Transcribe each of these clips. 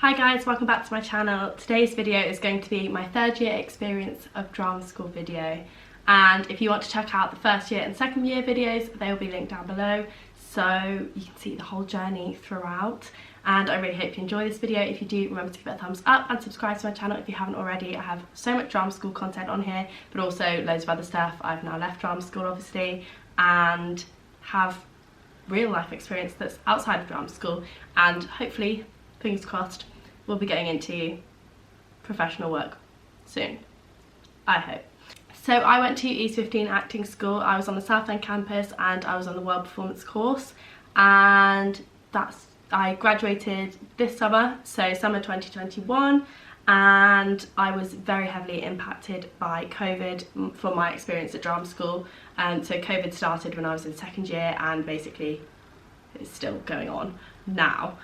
Hi guys, welcome back to my channel. Today's video is going to be my third year experience of drama school video, and if you want to check out the first year and second year videos, they will be linked down below so you can see the whole journey throughout. And I really hope you enjoy this video. If you do, remember to give it a thumbs up and subscribe to my channel if you haven't already. I have so much drama school content on here, but also loads of other stuff. I've now left drama school obviously and have real life experience that's outside of drama school, and hopefully, fingers crossed, we'll be getting into professional work soon, I hope. So I went to East 15 acting school. I was on the South End campus and I was on the World Performance course, and I graduated this summer, so summer 2021, and I was very heavily impacted by COVID for my experience at drama school. So COVID started when I was in second year and basically it's still going on now.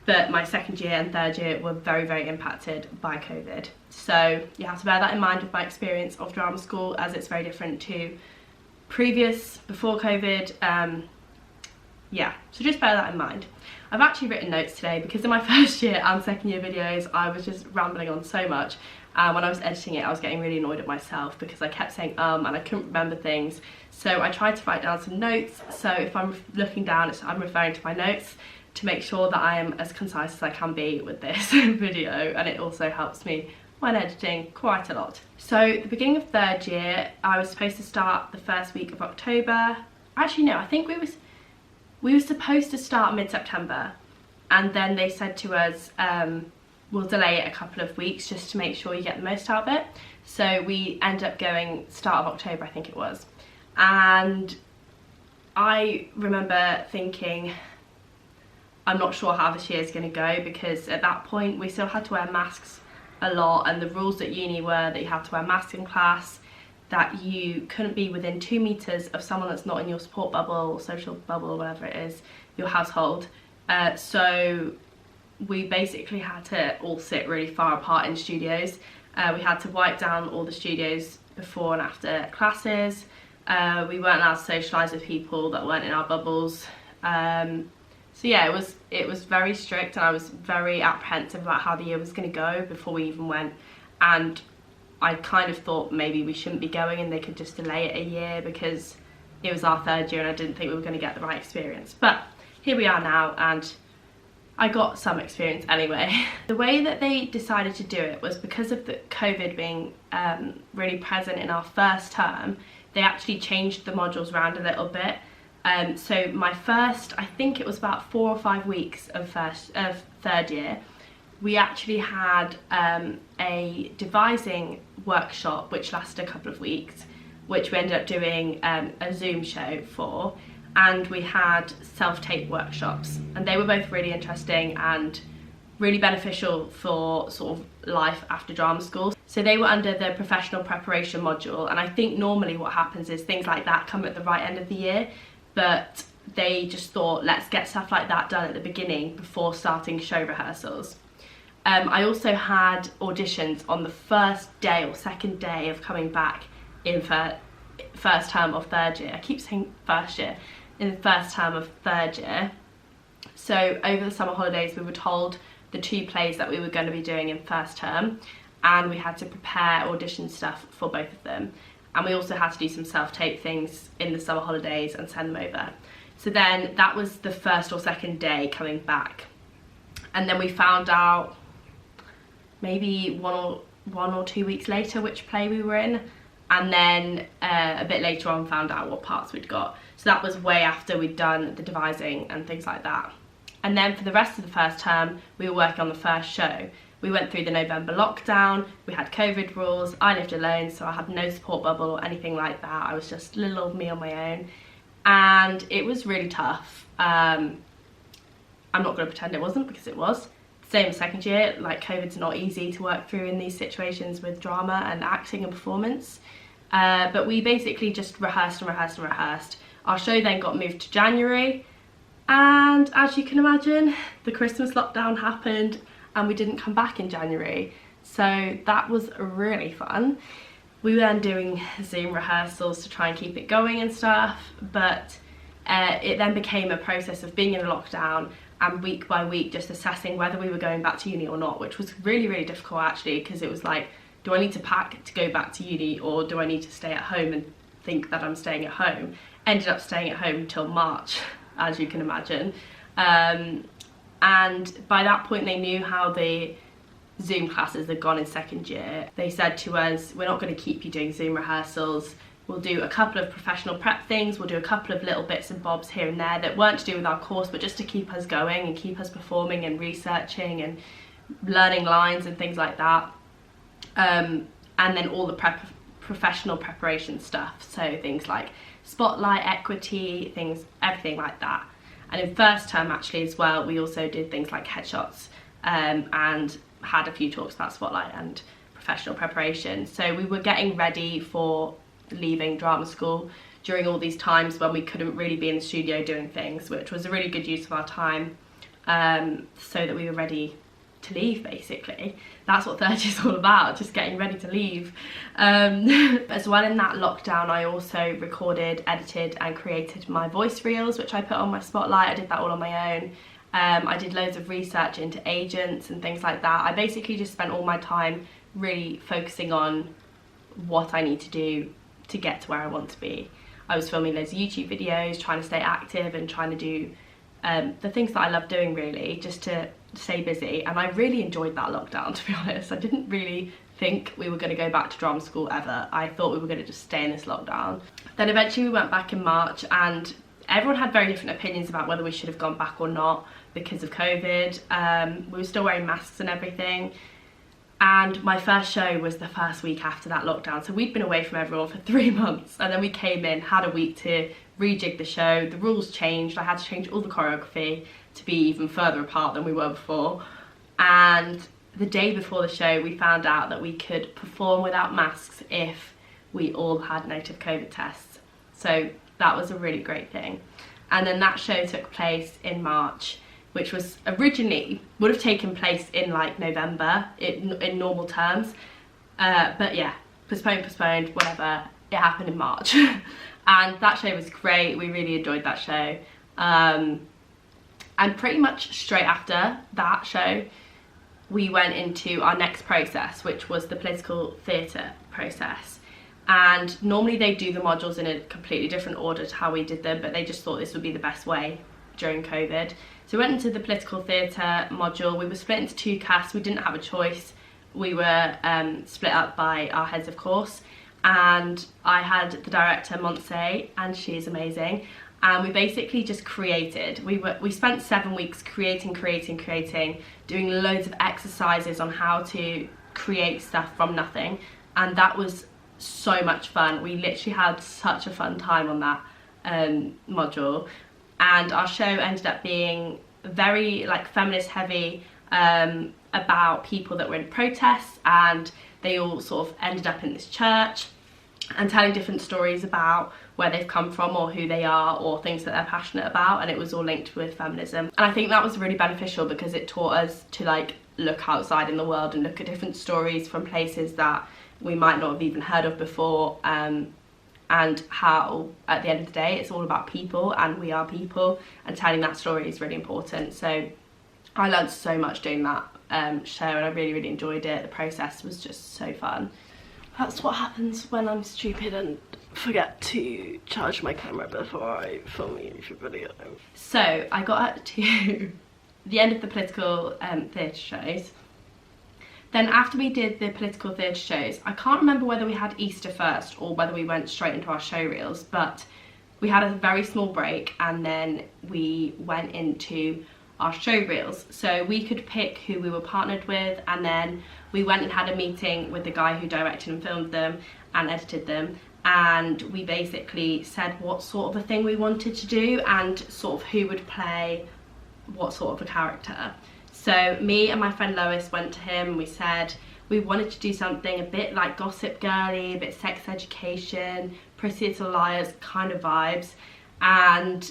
But my second year and third year were very impacted by COVID. So you have to bear that in mind with my experience of drama school, as it's very different to before COVID. Yeah, so just bear that in mind. I've actually written notes today because in my first year and second year videos I was just rambling on so much, and when I was editing it I was getting really annoyed at myself because I kept saying and I couldn't remember things. So I tried to write down some notes, so if I'm looking down I'm referring to my notes to make sure that I am as concise as I can be with this video, and it also helps me when editing quite a lot. So the beginning of third year, I was supposed to start the first week of October. Actually no, I think we were supposed to start mid-September, and then they said to us we'll delay it a couple of weeks just to make sure you get the most out of it. So we ended up going start of October, I think it was, and I remember thinking, I'm not sure how this year is going to go, because at that point we still had to wear masks a lot, and the rules at uni were that you had to wear masks in class, that you couldn't be within 2 meters of someone that's not in your support bubble or social bubble or whatever it is, your household. So we basically had to all sit really far apart in studios. We had to wipe down all the studios before and after classes. We weren't allowed to socialise with people that weren't in our bubbles. So yeah, it was very strict, and I was very apprehensive about how the year was going to go before we even went, and I kind of thought maybe we shouldn't be going and they could just delay it a year because it was our third year and I didn't think we were going to get the right experience. But here we are now, and I got some experience anyway. The way that they decided to do it was because of the COVID being really present in our first term. They actually changed the modules around a little bit. So my first, I think it was about 4 or 5 weeks of third year, we actually had a devising workshop which lasted a couple of weeks, which we ended up doing a Zoom show for, and we had self-tape workshops, and they were both really interesting and really beneficial for sort of life after drama school. So they were under the professional preparation module, and I think normally what happens is things like that come at the right end of the year, but they just thought, let's get stuff like that done at the beginning before starting show rehearsals. I also had auditions on the first day or second day of coming back in first term of third year. I keep saying first year, in the first term of third year. So over the summer holidays we were told the 2 plays that we were going to be doing in first term, and we had to prepare audition stuff for both of them. And we also had to do some self-tape things in the summer holidays and send them over. So then that was the first or second day coming back. And then we found out maybe one or 2 weeks later which play we were in, and then a bit later on found out what parts we'd got. So that was way after we'd done the devising and things like that. And then for the rest of the first term we were working on the first show. We went through the November lockdown, we had COVID rules, I lived alone, so I had no support bubble or anything like that. I was just little old me on my own, and it was really tough. I'm not going to pretend it wasn't, because it was. Same as second year, like COVID's not easy to work through in these situations with drama and acting and performance. But we basically just rehearsed and rehearsed and rehearsed. Our show then got moved to January, and as you can imagine, the Christmas lockdown happened and we didn't come back in January. So that was really fun. We were then doing Zoom rehearsals to try and keep it going and stuff, but it then became a process of being in a lockdown and week by week just assessing whether we were going back to uni or not, which was really difficult actually, because it was like, do I need to pack to go back to uni, or do I need to stay at home and think that I'm staying at home? Ended up staying at home until March, as you can imagine. And by that point they knew how the Zoom classes had gone in second year. They said to us, we're not going to keep you doing Zoom rehearsals. We'll do a couple of professional prep things, we'll do a couple of little bits and bobs here and there that weren't to do with our course, but just to keep us going and keep us performing and researching and learning lines and things like that. And then all the professional preparation stuff, so things like spotlight, equity, things, everything like that. And in first term actually as well, we also did things like headshots, and had a few talks about spotlight and professional preparation. So we were getting ready for leaving drama school during all these times when we couldn't really be in the studio doing things, which was a really good use of our time, so that we were ready to leave basically. That's what third year's all about, just getting ready to leave. As well, in that lockdown I also recorded, edited and created my voice reels, which I put on my spotlight. I did that all on my own. I did loads of research into agents and things like that. I basically just spent all my time really focusing on what I need to do to get to where I want to be. I was filming loads of YouTube videos, trying to stay active and trying to do the things that I love doing really, just to stay busy. And I really enjoyed that lockdown, to be honest. I didn't really think we were going to go back to drama school ever. I thought we were going to just stay in this lockdown. Then eventually we went back in March, and everyone had very different opinions about whether we should have gone back or not because of COVID. We were still wearing masks and everything. And my first show was the first week after that lockdown. So we'd been away from everyone for 3 months, and then we came in, had a week to rejig the show. The rules changed. I had to change all the choreography to be even further apart than we were before. And the day before the show, we found out that we could perform without masks if we all had negative COVID tests. So that was a really great thing. And then that show took place in March, which was originally would have taken place in like November in normal terms, but yeah, postponed, whatever. It happened in March. And that show was great. We really enjoyed that show, and pretty much straight after that show we went into our next process, which was the political theatre process. And normally they do the modules in a completely different order to how we did them, but they just thought this would be the best way during COVID. So we went into the political theatre module. We were split into 2 casts. We didn't have a choice. We were split up by our heads of course, and I had the director Montse, and she's amazing. And we basically just created. We spent 7 weeks creating, doing loads of exercises on how to create stuff from nothing, and that was so much fun. We literally had such a fun time on that module. And our show ended up being very like feminist heavy, about people that were in protests, and they all sort of ended up in this church and telling different stories about where they've come from or who they are or things that they're passionate about, and it was all linked with feminism. And I think that was really beneficial because it taught us to like look outside in the world and look at different stories from places that we might not have even heard of before, and how at the end of the day it's all about people, and we are people, and telling that story is really important. So I learned so much doing that show, and I really enjoyed it. The process was just so fun. That's what happens when I'm stupid and forget to charge my camera before I film a YouTube video. So I got to the end of the political theatre shows. Then after we did the political theatre shows, I can't remember whether we had Easter first or whether we went straight into our showreels, but we had a very small break and then we went into our showreels. So we could pick who we were partnered with, and then we went and had a meeting with the guy who directed and filmed them and edited them, and we basically said what sort of a thing we wanted to do and sort of who would play what sort of a character. So me and my friend Lois went to him and we said we wanted to do something a bit like Gossip Girly, a bit sex education, Pretty Little Liars kind of vibes, and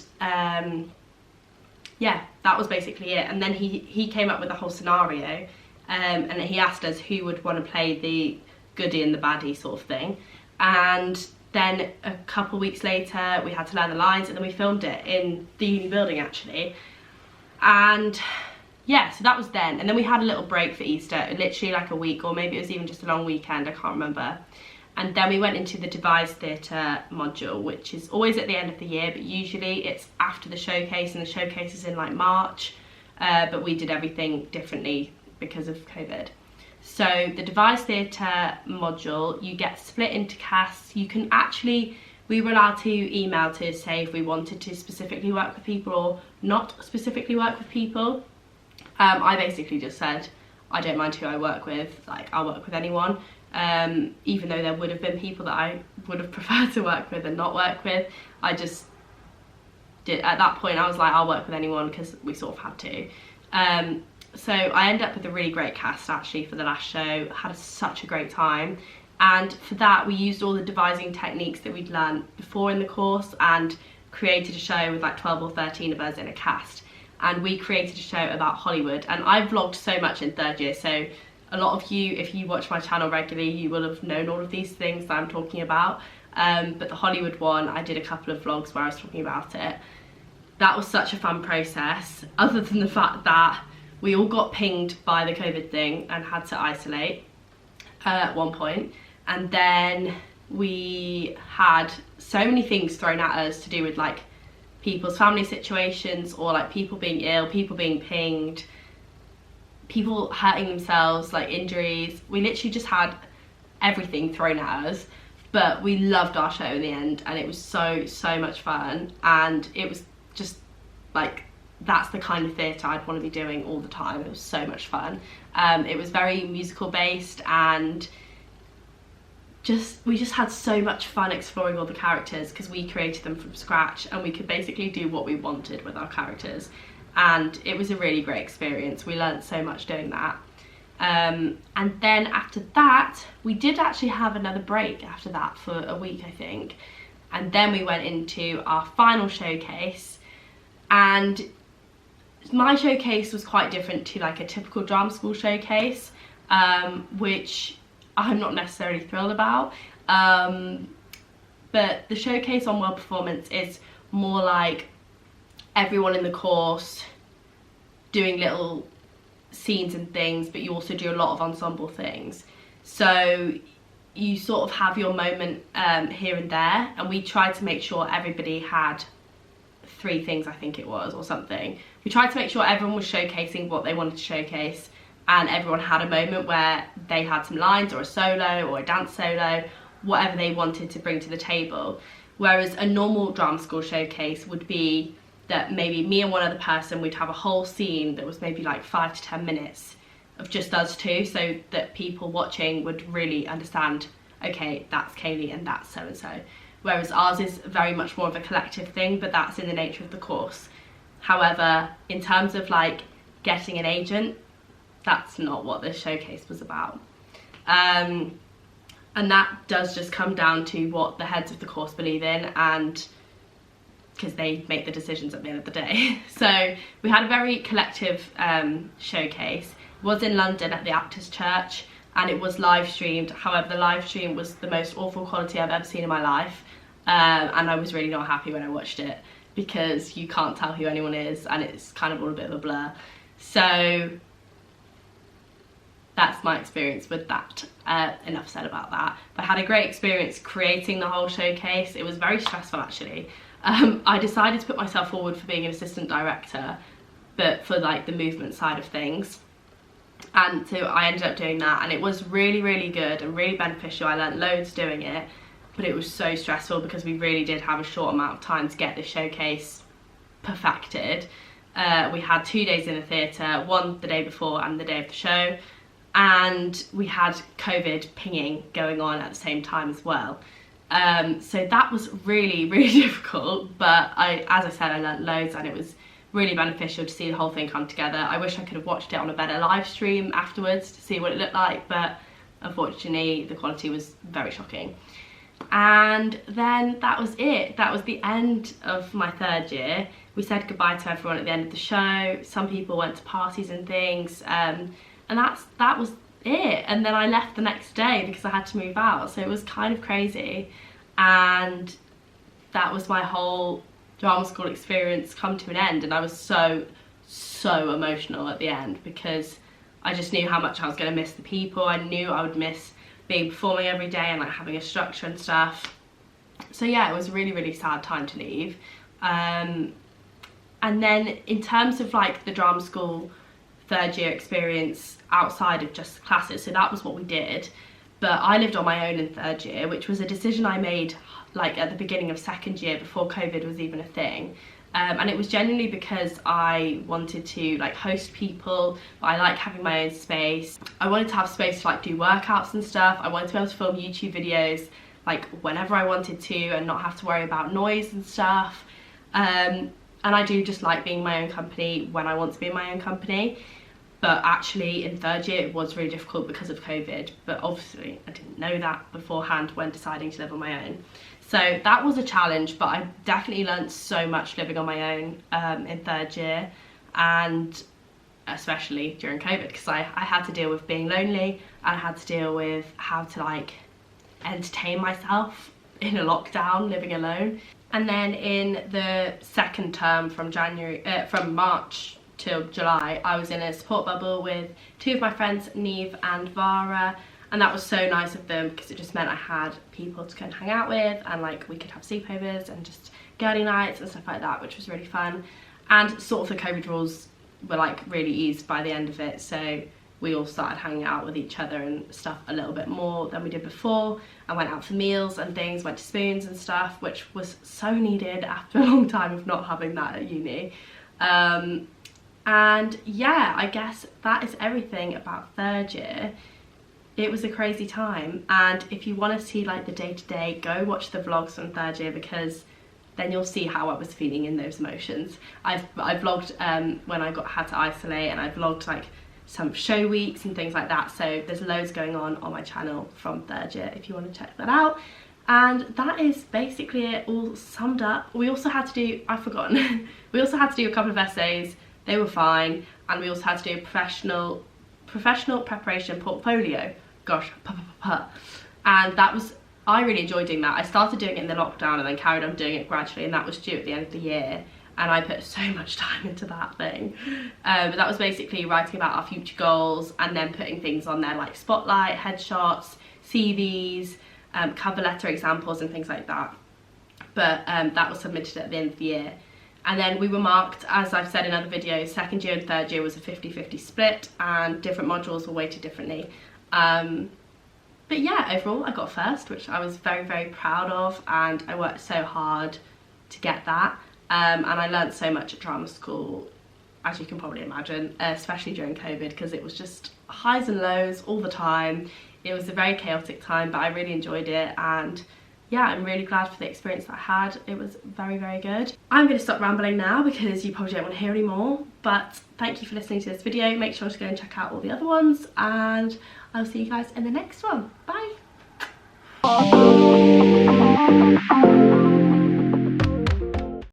yeah, that was basically it. And then he came up with a whole scenario, and he asked us who would want to play the goodie and the baddie sort of thing. And then a couple weeks later we had to learn the lines, and then we filmed it in the uni building actually. And yeah, so that was then. And then we had a little break for Easter, literally like a week, or maybe it was even just a long weekend, I can't remember. And then we went into the devised theatre module, which is always at the end of the year, but usually it's after the showcase, and the showcase is in like March, but we did everything differently because of COVID. So the devised theatre module, you get split into casts. You can actually, we were allowed to email to say if we wanted to specifically work with people or not specifically work with people. I basically just said, I don't mind who I work with, like I'll work with anyone. Even though there would have been people that I would have preferred to work with and not work with, I just did, at that point I was like, I'll work with anyone, because we sort of had to. So I ended up with a really great cast actually for the last show, had such a great time. And for that we used all the devising techniques that we'd learned before in the course and created a show with like 12 or 13 of us in a cast. And we created a show about Hollywood, and I vlogged so much in third year, so a lot of you, if you watch my channel regularly, you will have known all of these things that I'm talking about. But the Hollywood one, I did a couple of vlogs where I was talking about it. That was such a fun process, other than the fact that we all got pinged by the COVID thing and had to isolate at one point. And then we had so many things thrown at us to do with like people's family situations, or like people being ill, people being pinged, people hurting themselves, like injuries. We literally just had everything thrown at us, but we loved our show in the end, and it was so much fun. And it was just like, that's the kind of theatre I'd want to be doing all the time. It was so much fun. It was very musical based, and we just had so much fun exploring all the characters, because we created them from scratch and we could basically do what we wanted with our characters. And it was a really great experience. We learned so much doing that. And then after that, we did actually have another break after that for a week, I think. And then we went into our final showcase, and my showcase was quite different to like a typical drama school showcase, which I'm not necessarily thrilled about. But the showcase on World Performance is more like everyone in the course doing little scenes and things, but you also do a lot of ensemble things. So you sort of have your moment here and there, and we tried to make sure everybody had 3 things, I think it was, or something. We tried to make sure everyone was showcasing what they wanted to showcase, and everyone had a moment where they had some lines or a solo or a dance solo, whatever they wanted to bring to the table. Whereas a normal drama school showcase would be that maybe me and one other person, we'd have a whole scene that was maybe like 5 to 10 minutes of just us two, so that people watching would really understand, okay, that's Kayleigh and that's so and so. Whereas ours is very much more of a collective thing, but that's in the nature of the course. However, in terms of like getting an agent, that's not what this showcase was about. And that does just come down to what the heads of the course believe in, and because they make the decisions at the end of the day. So we had a very collective showcase. It was in London at the Actors Church, and it was live streamed. However, the live stream was the most awful quality I've ever seen in my life, and I was really not happy when I watched it, because you can't tell who anyone is and it's kind of all a bit of a blur. So that's my experience with that. Enough said about that. But I had a great experience creating the whole showcase. It was very stressful actually. I decided to put myself forward for being an assistant director, but for like the movement side of things. And so I ended up doing that, and it was really good and really beneficial. I learned loads doing it, but it was so stressful because we really did have a short amount of time to get this showcase perfected. We had 2 days in the theatre, one the day before and the day of the show, and we had COVID pinging going on at the same time as well. So that was really difficult, but as I said, I learnt loads, and it was really beneficial to see the whole thing come together. I wish I could have watched it on a better live stream afterwards to see what it looked like, but unfortunately the quality was very shocking. And then that was it. That was the end of my third year. We said goodbye to everyone at the end of the show. Some people went to parties and things, and that was it. And then I left the next day because I had to move out, so it was kind of crazy. And that was my whole drama school experience come to an end, and I was so so emotional at the end, because I just knew how much I was going to miss the people. I knew I would miss being performing every day and like having a structure and stuff. So yeah, it was a really, really sad time to leave. And then in terms of like the drama school third year experience outside of just classes, so that was what we did, but I lived on my own in third year, which was a decision I made like at the beginning of second year, before COVID was even a thing. And it was genuinely because I wanted to like host people, but I like having my own space. I wanted to have space to like do workouts and stuff. I wanted to be able to film YouTube videos like whenever I wanted to and not have to worry about noise and stuff. And I do just like being my own company when I want to be in my own company. But actually in third year it was really difficult because of COVID, but obviously I didn't know that beforehand when deciding to live on my own. So that was a challenge, but I definitely learned so much living on my own in third year, and especially during COVID, because I had to deal with being lonely, and I had to deal with how to like entertain myself in a lockdown, living alone. And then in the second term from March till July, I was in a support bubble with two of my friends, Neve and Vara, and that was so nice of them because it just meant I had people to go and hang out with, and like we could have sleepovers and just girly nights and stuff like that, which was really fun. And sort of the COVID rules were like really eased by the end of it, so we all started hanging out with each other and stuff a little bit more than we did before, and went out for meals and things, went to spoons and stuff, which was so needed after a long time of not having that at uni. And yeah, I guess that is everything about third year. It was a crazy time, and if you want to see like the day-to-day, go watch the vlogs from third year, because then you'll see how I was feeling in those emotions. I vlogged when I had to isolate, and I vlogged like some show weeks and things like that, so there's loads going on my channel from third year if you want to check that out. And that is basically it all summed up. We also had to do, I've forgotten, we also had to do a couple of essays. They were fine, and we also had to do a professional preparation portfolio. Gosh, and that was, I really enjoyed doing that. I started doing it in the lockdown and then carried on doing it gradually, and that was due at the end of the year, and I put so much time into that thing. But that was basically writing about our future goals and then putting things on there like spotlight, headshots, CVs, cover letter examples and things like that. But that was submitted at the end of the year. And then we were marked, as I've said in other videos, second year and third year was a 50-50 split, and different modules were weighted differently. But yeah, overall I got first, which I was very, very proud of, and I worked so hard to get that. And I learned so much at drama school, as you can probably imagine, especially during COVID, because it was just highs and lows all the time. It was a very chaotic time, but I really enjoyed it, and yeah, I'm really glad for the experience that I had. It was very, very good. I'm going to stop rambling now because you probably don't want to hear any more, but thank you for listening to this video. Make sure to go and check out all the other ones, and I'll see you guys in the next one. Bye!